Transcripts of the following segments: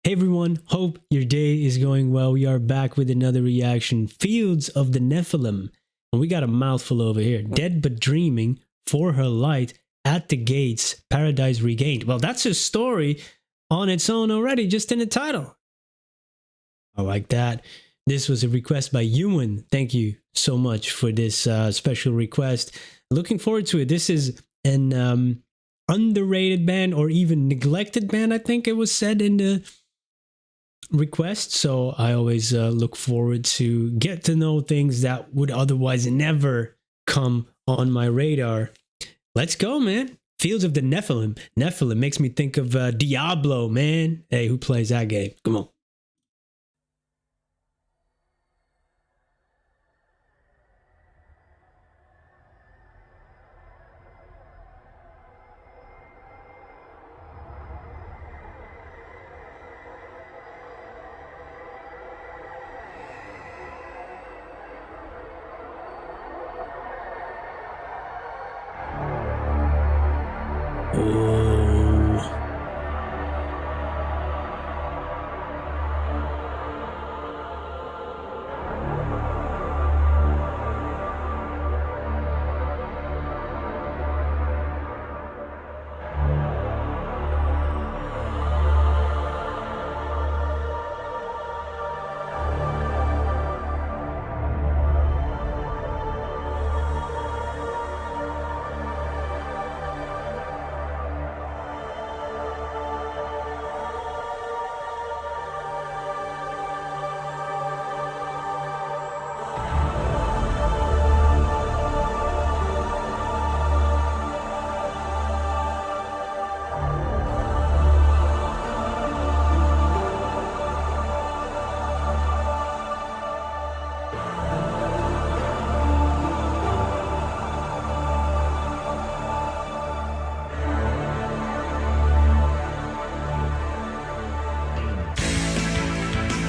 Hey everyone, hope your day is going well. We are back with another reaction. Fields of the Nephilim. And we got a mouthful over here. Dead but dreaming, for her light, at the gates, paradise regained. Well, that's a story on its own already, just in the title. I like that. This was a request by Ewan. Thank you so much for this special request. Looking forward to it. This is an underrated band or even neglected band, I think it was said in the request. So I always look forward to get to know things that would otherwise never come on my radar. Let's go, man. Fields of the Nephilim. Nephilim makes me think of Diablo, man. Hey, who plays that game? Come on.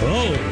Oh.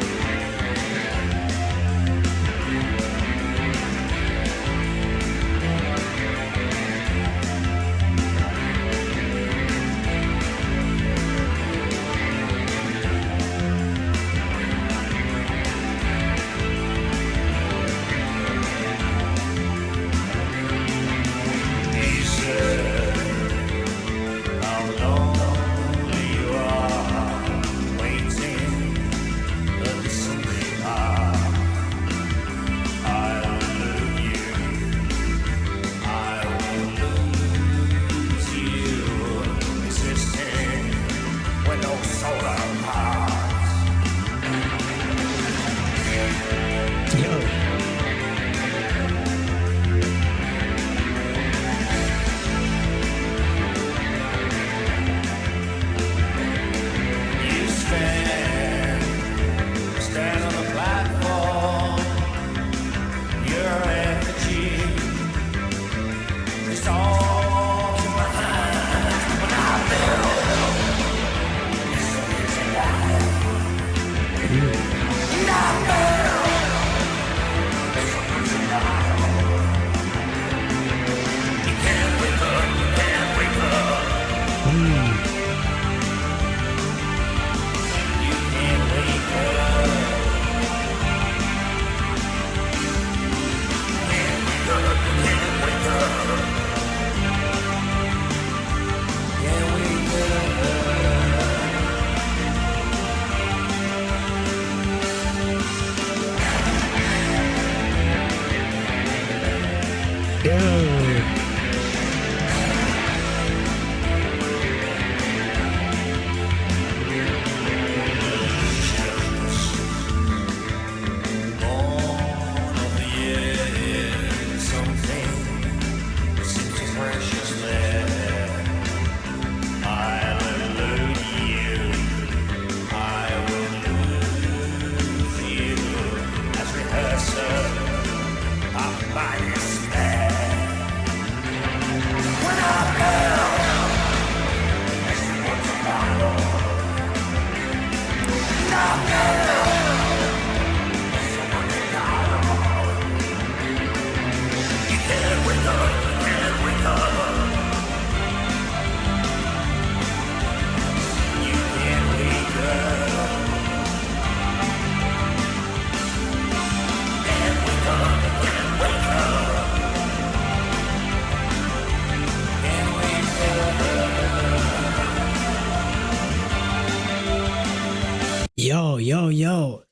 Yo.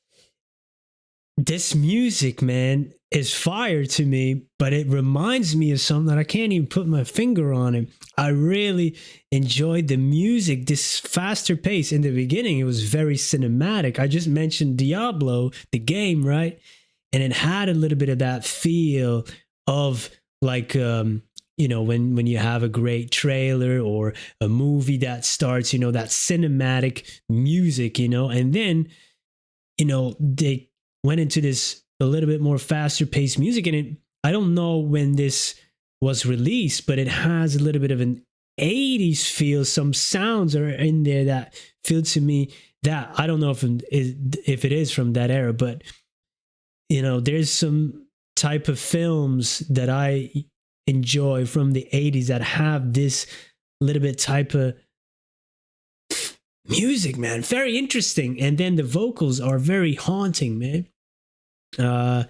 This music, man, is fire to me, but it reminds me of something that I can't even put my finger on it. I really enjoyed the music, this faster pace. In the beginning, it was very cinematic. I just mentioned Diablo, the game, right? And it had a little bit of that feel of like, you know, when you have a great trailer or a movie that starts, you know, that cinematic music, you know, and then, you know, they went into this a little bit more faster paced music. And I don't know when this was released, but it has a little bit of an 80s feel. Some sounds are in there that feel to me that I don't know if it is from that era, but you know, there's some type of films that I enjoy from the 80s that have this little bit type of music, man. Very interesting. And then the vocals are very haunting, man. And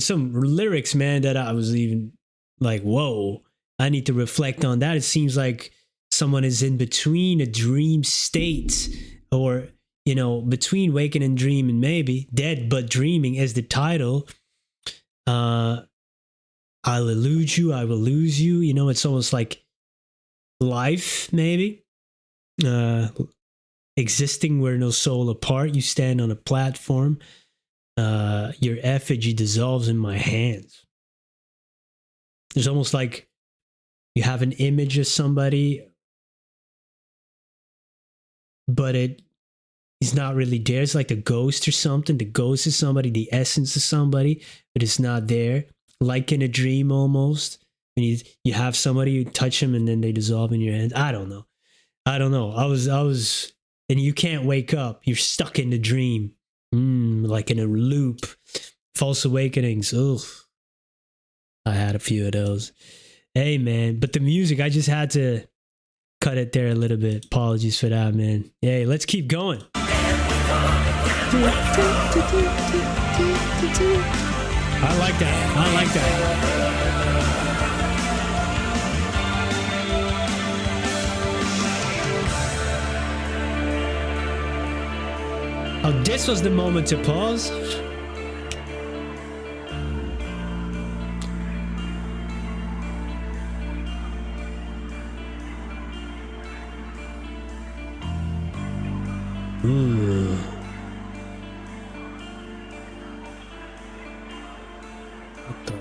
some lyrics, man, that I was even like, whoa, I need to reflect on that. It seems like someone is in between a dream state, or, you know, between waking and dreaming, maybe. Dead but dreaming is the title. I'll elude you, I will lose you. You know, it's almost like life, maybe. Existing where no soul apart, you stand on a platform. Your effigy dissolves in my hands. There's almost like you have an image of somebody, but it is not really there. It's like a ghost or something. The ghost is somebody, the essence of somebody, but it's not there. Like in a dream almost. And you have somebody, you touch them and then they dissolve in your hands. I don't know. I was, and you can't wake up. You're stuck in the dream. Like in a loop. False awakenings. Ugh. I had a few of those. Hey, man. But the music, I just had to cut it there a little bit. Apologies for that, man. Hey, let's keep going. I like that. Oh, this was the moment to pause. Ooh. What the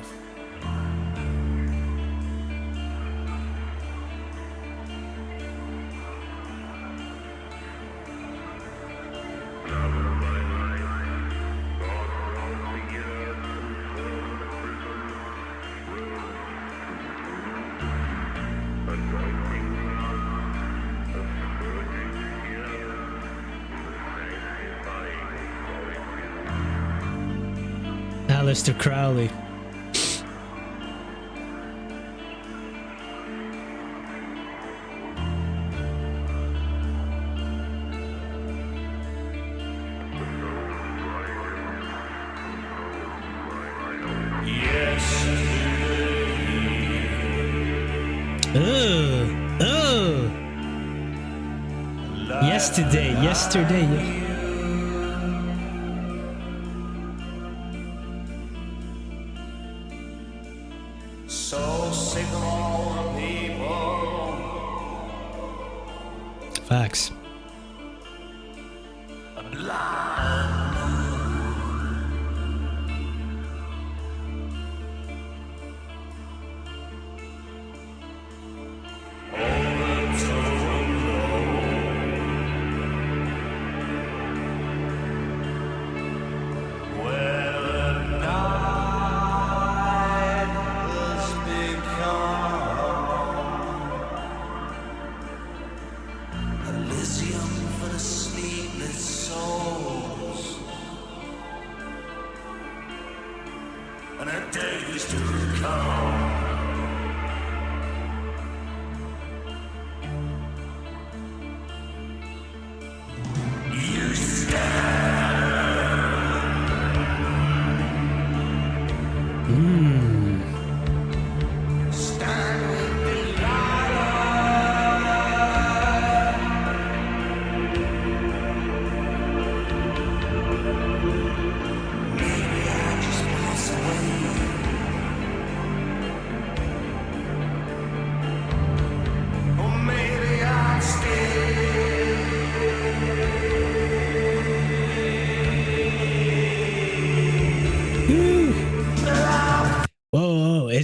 Mr. Crowley. Yesterday. So sick of all the people. Facts.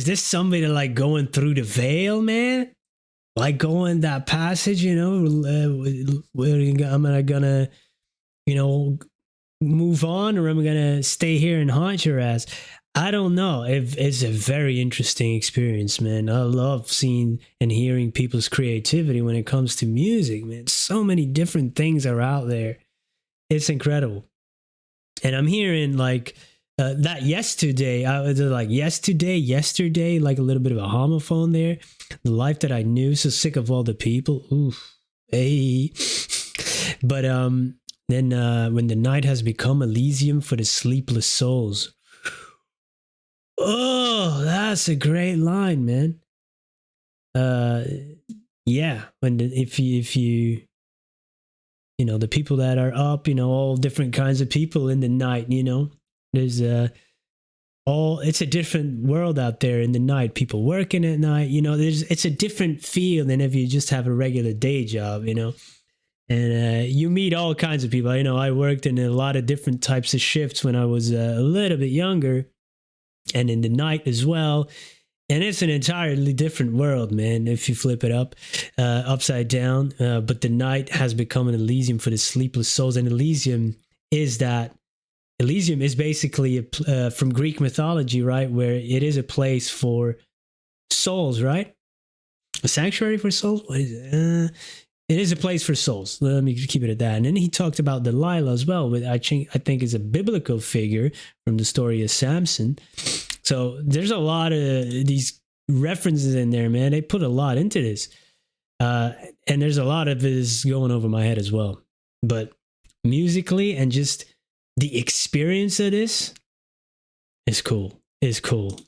is this somebody like going through the veil, man? Like going that passage, you know, where am I gonna, you know, move on, or am I gonna stay here and haunt your ass? I don't know. It's a very interesting experience, man. I love seeing and hearing people's creativity when it comes to music, man. So many different things are out there. It's incredible. And I'm hearing like that yesterday, I was like yesterday, like a little bit of a homophone there. The life that I knew, so sick of all the people. Oof. Hey. But then when the night has become Elysium for the sleepless souls. Oh, that's a great line, man. Yeah, if you you know, the people that are up, you know, all different kinds of people in the night, you know, there's it's a different world out there in the night. People working at night, you know, it's a different feel than if you just have a regular day job, you know. And you meet all kinds of people. You know, I worked in a lot of different types of shifts when I was a little bit younger, and in the night as well. And it's an entirely different world, man, if you flip it upside down. But the night has become an Elysium for the sleepless souls. And Elysium is basically from Greek mythology, right? Where it is a place for souls, right? A sanctuary for souls? What is it? It is a place for souls. Let me keep it at that. And then he talked about Delilah as well, which I think is a biblical figure from the story of Samson. So there's a lot of these references in there, man. They put a lot into this. And there's a lot of this going over my head as well. But musically and just the experience of this is cool. Is cool.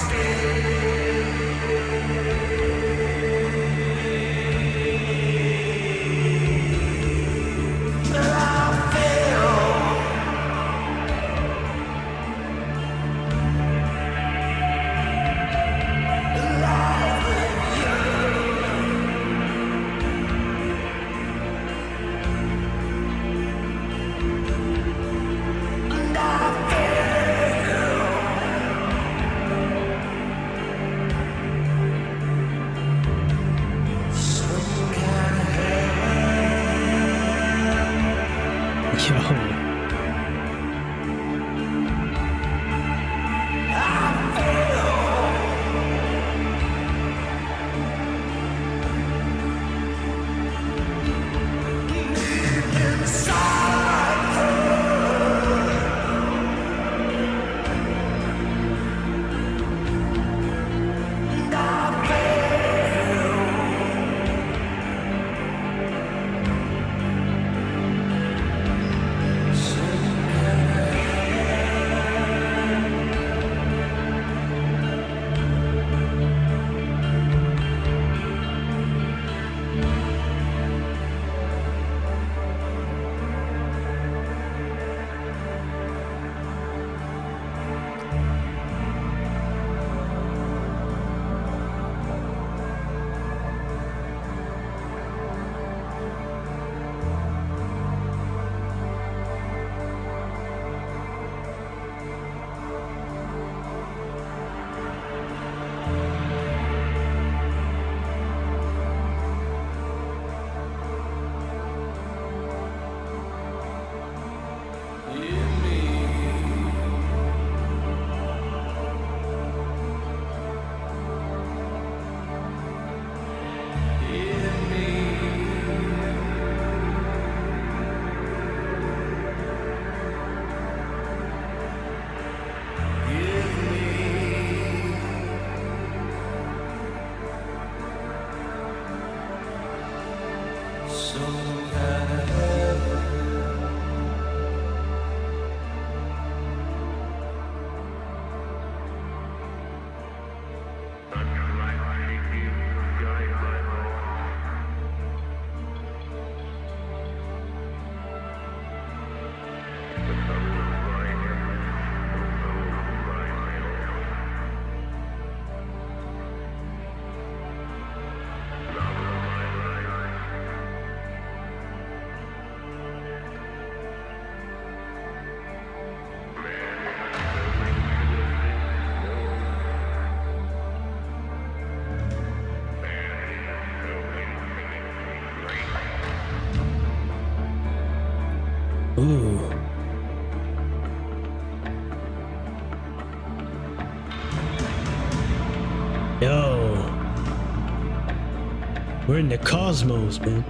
Yo. We're in the cosmos, man.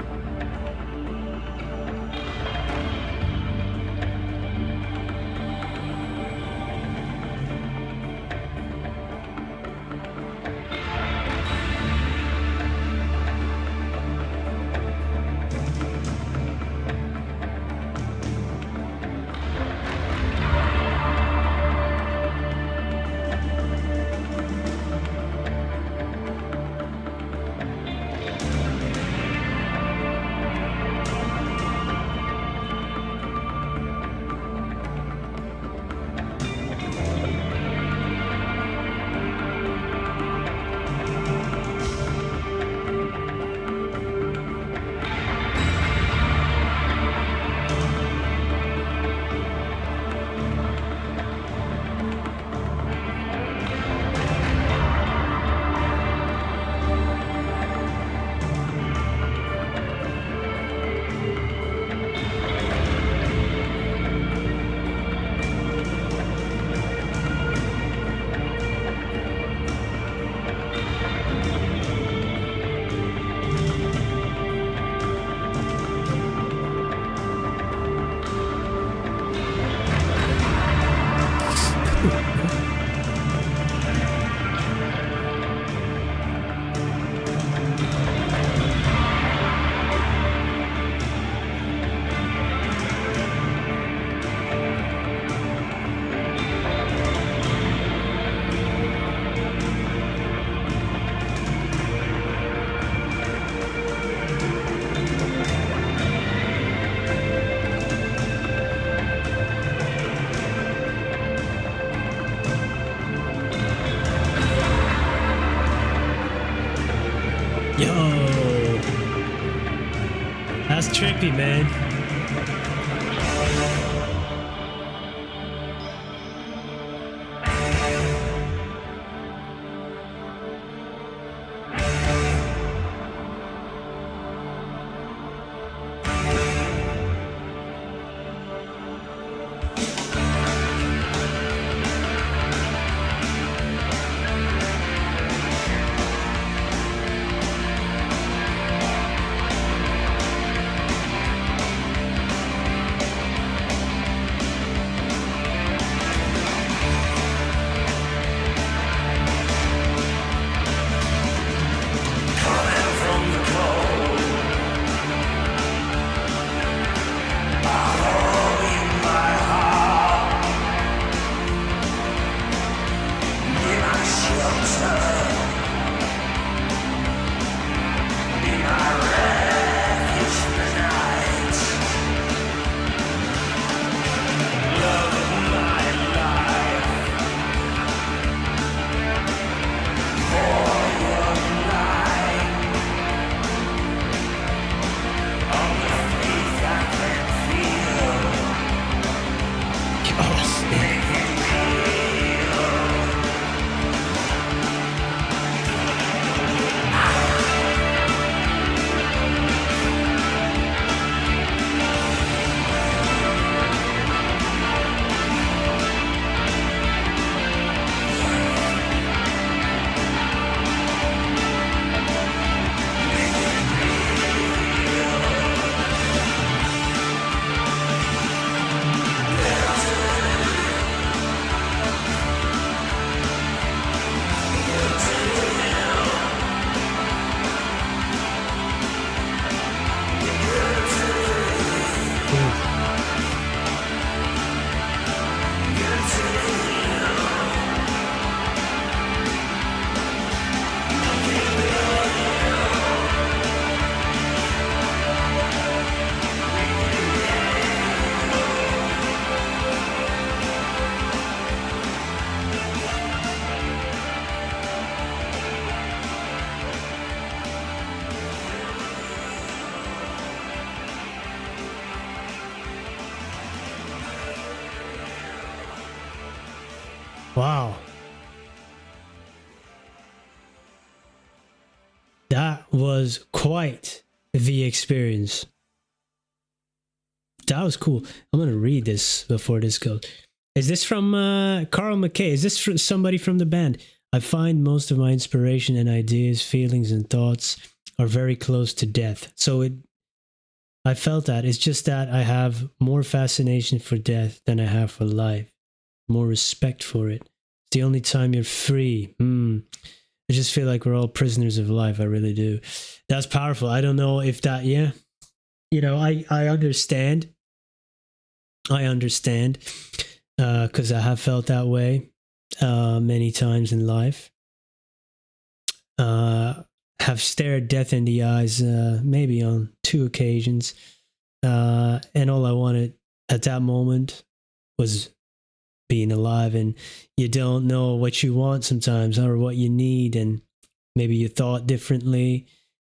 Yo, that's trippy, man. Wow. That was quite the experience. That was cool. I'm going to read this before this goes. Is this from Carl McKay? Is this from somebody from the band? I find most of my inspiration and ideas, feelings, and thoughts are very close to death. So I felt that. It's just that I have more fascination for death than I have for life, more respect for it. It's the only time you're free. I just feel like we're all prisoners of life. I really do. That's powerful. I don't know if that, yeah. I understand. I understand because I have felt that way many times in life. Have stared death in the eyes maybe on 2 occasions. And all I wanted at that moment was being alive, and you don't know what you want sometimes or what you need, and maybe you thought differently.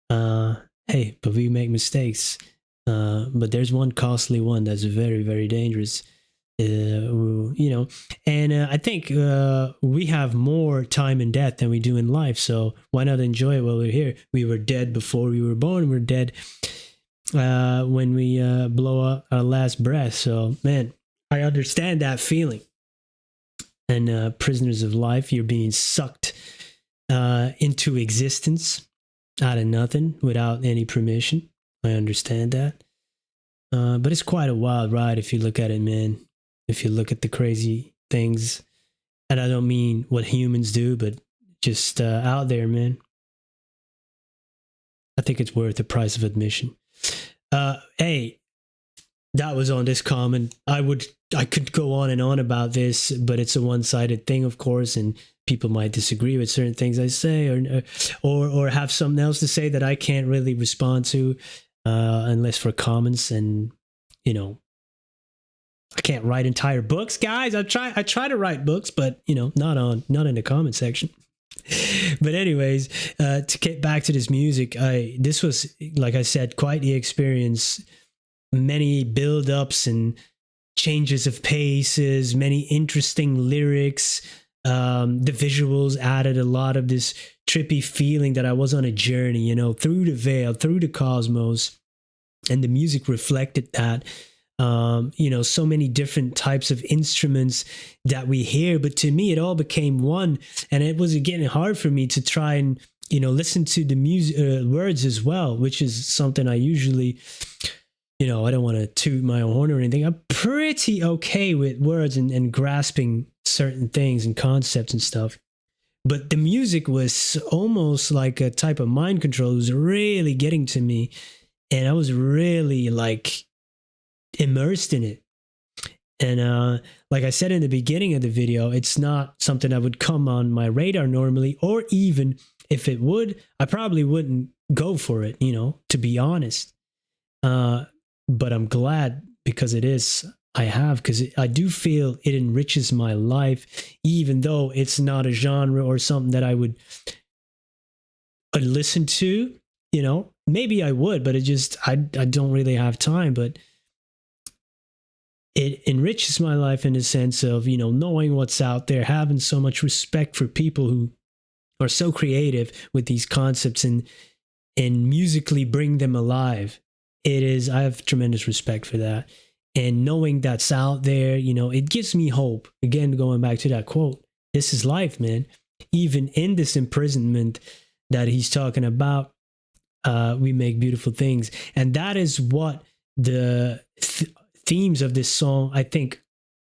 Hey, but we make mistakes. But there's one costly one that's very, very dangerous. And I think we have more time in death than we do in life. So why not enjoy it while we're here? We were dead before we were born. We're dead when we blow up our last breath. So, man, I understand that feeling. And prisoners of life, you're being sucked into existence out of nothing without any permission. I understand that. But it's quite a wild ride if you look at it, man. If you look at the crazy things, and I don't mean what humans do, but just out there, man. I think it's worth the price of admission. Hey, that was on this comment. I could go on and on about this, but it's a one-sided thing, of course, and people might disagree with certain things I say, or have something else to say that I can't really respond to, unless for comments. And I can't write entire books, guys. I try to write books, but not in the comment section. But anyways, to get back to this music, this was, like I said, quite the experience. Many build-ups and changes of paces, many interesting lyrics. The visuals added a lot of this trippy feeling that I was on a journey, through the veil, through the cosmos, and the music reflected that. So many different types of instruments that we hear, but to me it all became one, and it was getting hard for me to try and listen to the music words as well, which is something I usually, I don't want to toot my own horn or anything. I'm pretty okay with words and grasping certain things and concepts and stuff. But the music was almost like a type of mind control. It was really getting to me, and I was really immersed in it. And like I said in the beginning of the video, it's not something that would come on my radar normally, or even if it would, I probably wouldn't go for it, to be honest. But I'm glad because because I do feel it enriches my life, even though it's not a genre or something that I would listen to, maybe I would, but I don't really have time. But it enriches my life in the sense of, knowing what's out there, having so much respect for people who are so creative with these concepts and musically bring them alive. I have tremendous respect for that. And knowing that's out there, it gives me hope. Again, going back to that quote, this is life, man. Even in this imprisonment that he's talking about, we make beautiful things. And that is what the themes of this song, I think,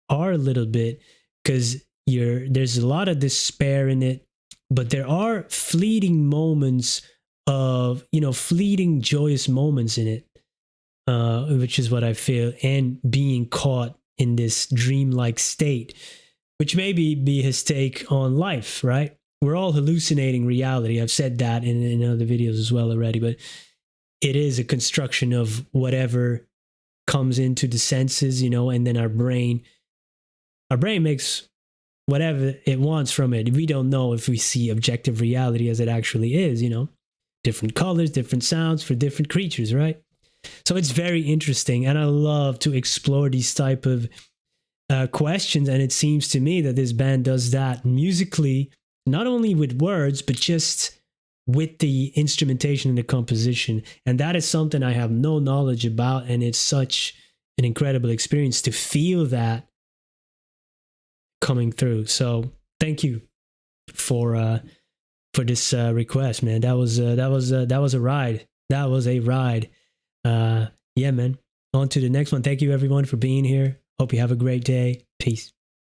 are a little bit, because there's a lot of despair in it, but there are fleeting moments of, fleeting joyous moments in it, which is what I feel, and being caught in this dreamlike state, which maybe be his take on life, right? We're all hallucinating reality. I've said that in other videos as well already, but it is a construction of whatever comes into the senses, and then our brain makes whatever it wants from it. We don't know if we see objective reality as it actually is, different colors, different sounds for different creatures, right? So it's very interesting, and I love to explore these type of questions, and it seems to me that this band does that musically, not only with words, but just with the instrumentation and the composition. And that is something I have no knowledge about, and it's such an incredible experience to feel that coming through. So thank you for this request, man. That was a ride. That was a ride. Yeah, man. On to the next one. Thank you everyone for being here. Hope you have a great day. Peace.